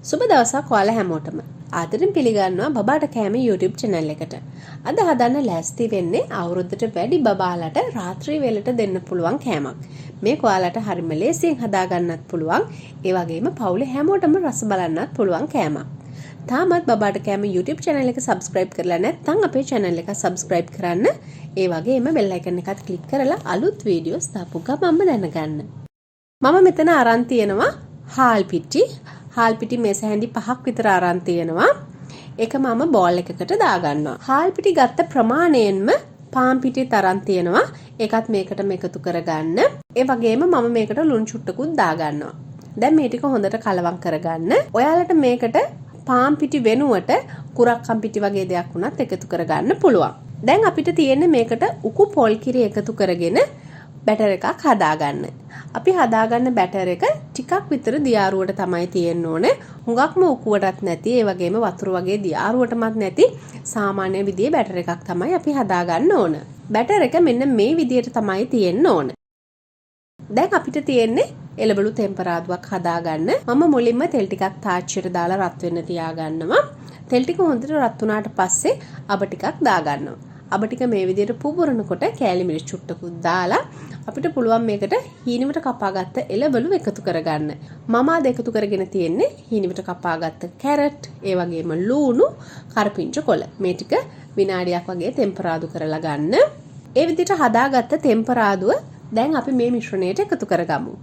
සුබ දවසක් ඔයාලා හැමෝටම. ආදරෙන් පිළිගන්නවා බබාට කෑම YouTube channel එකට. අද හදන්න ලෑස්ති වෙන්නේ අවුරුද්දට වැඩි බබාලට රාත්‍රී වේලට දෙන්න පුළුවන් කෑමක්. මේක ඔයාලට හරිම ලේසියෙන් හදා ගන්නත් පුළුවන්. ඒ වගේම පවුලේ හැමෝටම රස බලන්නත් පුළුවන් කෑමක්. තාමත් බබාට කෑම YouTube channel එක subscribe කරලා නැත්නම් අපේ channel එක subscribe කරන්න. ඒ වගේම bell icon එකත් click කරලා අලුත් videos දාපු ගමන්ම දැනගන්න. මම මෙතන අරන් තියෙනවා හාල් පිටි. හාල් පිටි මේස හැඳි 5ක් විතර අරන් තියෙනවා. ඒක මම බෝල් එකකට දාගන්නවා. හාල් පිටි ගත්ත ප්‍රමාණයෙන්ම පාන් පිටි තරම් තියෙනවා. ඒකත් මේකටම එකතු කරගන්න. ඒ වගේම මම මේකට ලුණු චුට්ටකුත් දාගන්නවා. දැන් මේ ටික හොඳට කලවම් කරගන්න. ඔයාලට මේකට පාන් පිටි වෙනුවට කුරක්කම් පිටි වගේ දෙයක් වුණත් එකතු කරගන්න පුළුවන්. දැන් අපිට තියෙන්නේ මේකට උකු පොල් කිරි එකතු කරගෙන බැටර් එකක් හදාගන්න. අපි හදාගන්න බැටර් එක ටිකක් විතර දියාරුවට තමයි තියෙන්න ඕනේ. හුඟක්ම උකුවටත් නැති, ඒ වගේම වතුර වගේ දියාරුවටමත් නැති සාමාන්‍ය විදිහේ බැටර් එකක් තමයි අපි හදාගන්න ඕන. බැටර් එක මෙන්න මේ විදිහට තමයි තියෙන්න ඕන. දැන් අපිට තියෙන්නේ එළවලු තෙම්පරාදුවක් හදාගන්න. මම මුලින්ම තෙල් ටිකක් තාච්චියට දාලා රත් වෙන්න තියාගන්නවා. තෙල් ටික හොඳට රත් වුණාට පස්සේ අබ ටිකක් දාගන්නවා. අබ ටික මේ විදිහට පුපුරනකොට කෑලි මිරිස් චුට්ටකුත් දාලා අපිට පුළුවන් මේකට හීනෙකට කපාගත්ත එළවලු එකතු කරගන්න. මම අද එකතු කරගෙන තියෙන්නේ හීනෙකට කපාගත්ත කැරට්, ඒ වගේම ලූණු, කරපිංච කොළ. මේ ටික විනාඩියක් වගේ තෙම්පරාදු කරලා ගන්න. ඒ විදිහට හදාගත්ත තෙම්පරාදුව දැන් අපි මේ මිශ්‍රණයට එකතු කරගමු.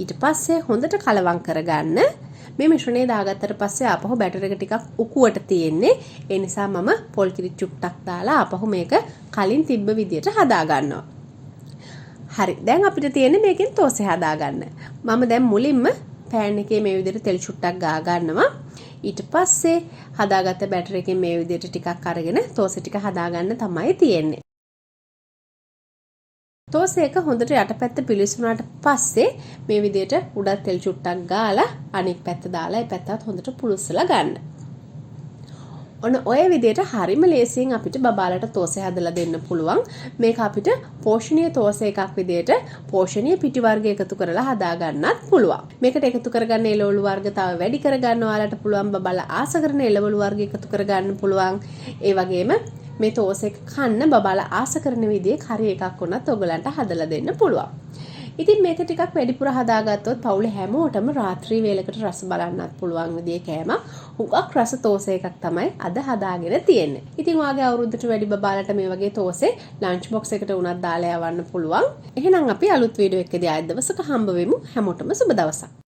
ඊට පස්සේ හොඳට කලවම් කරගන්න. මේ මිශ්‍රණය දාගත්තට පස්සේ ආපහු බැටර් එක ටිකක් උකුවට තියෙන්නේ. ඒ නිසා මම පොල් කිරි චුට්ටක් දාලා ආපහු මේක කලින් තිබ්බ විදියට හදා ගන්නවා. හරි. දැන් අපිට තියෙන්නේ මේකෙන් තෝසේ හදාගන්න. මම දැන් මුලින්ම පෑන් එකේ මේ විදියට තෙල් චුට්ටක් ගා ගන්නවා. ඊට පස්සේ හදාගත්ත බැටර් එකෙන් මේ විදියට ටිකක් අරගෙන තෝසේ ටික හදාගන්න තමයි තියෙන්නේ. තෝසේ එක හොඳට යටපැත්ත පිලිසුනාට පස්සේ මේ විදියට උඩත් තෙල් චුට්ටක් ගාලා අනිත් පැත්ත දාලා ඒ පැත්තත් හොඳට පුලුස්සලා ගන්න. ඔන්න ඔය විදියට හරිම ලේසියෙන් අපිට බබාලට තෝසේ හදලා දෙන්න පුළුවන්. මේක අපිට පෝෂණීය තෝසේ එකක් විදියට පෝෂණීය පිටි වර්ග එකතු කරලා හදා ගන්නත් පුළුවන්. මේකට එකතු කරගන්න එළවලු වර්ග තව වැඩි කරගන්න ඔයාලට පුළුවන්. බබාලා ආස කරන එළවලු වර්ග එකතු කරගන්න පුළුවන්. ඒ වගේම මේ තෝසේ කන්න බබාලා ආස කරන විදිහේ කරි එකක් වුණත් ඔයගලන්ට හදලා දෙන්න පුළුවන්. ඉතින් මේක ටිකක් වැඩිපුර හදාගත්තොත් පවුලේ හැමෝටම රාත්‍රී වේලකට රස බලන්නත් පුළුවන් විදිහේ කෑමක්. හුඟක් රස තෝසේ එකක් තමයි අද හදාගෙන තියෙන්නේ. ඉතින් ඔයාගේ අවුරුද්දට වැඩි බබාලට මේ වගේ තෝසේ ලන්ච් බොක්ස් එකට උනත් දාලා යවන්න පුළුවන්. එහෙනම් අපි අලුත් වීඩියෝ එකකදී ආයෙත් දවසක හම්බ වෙමු. හැමෝටම සුබ දවසක්.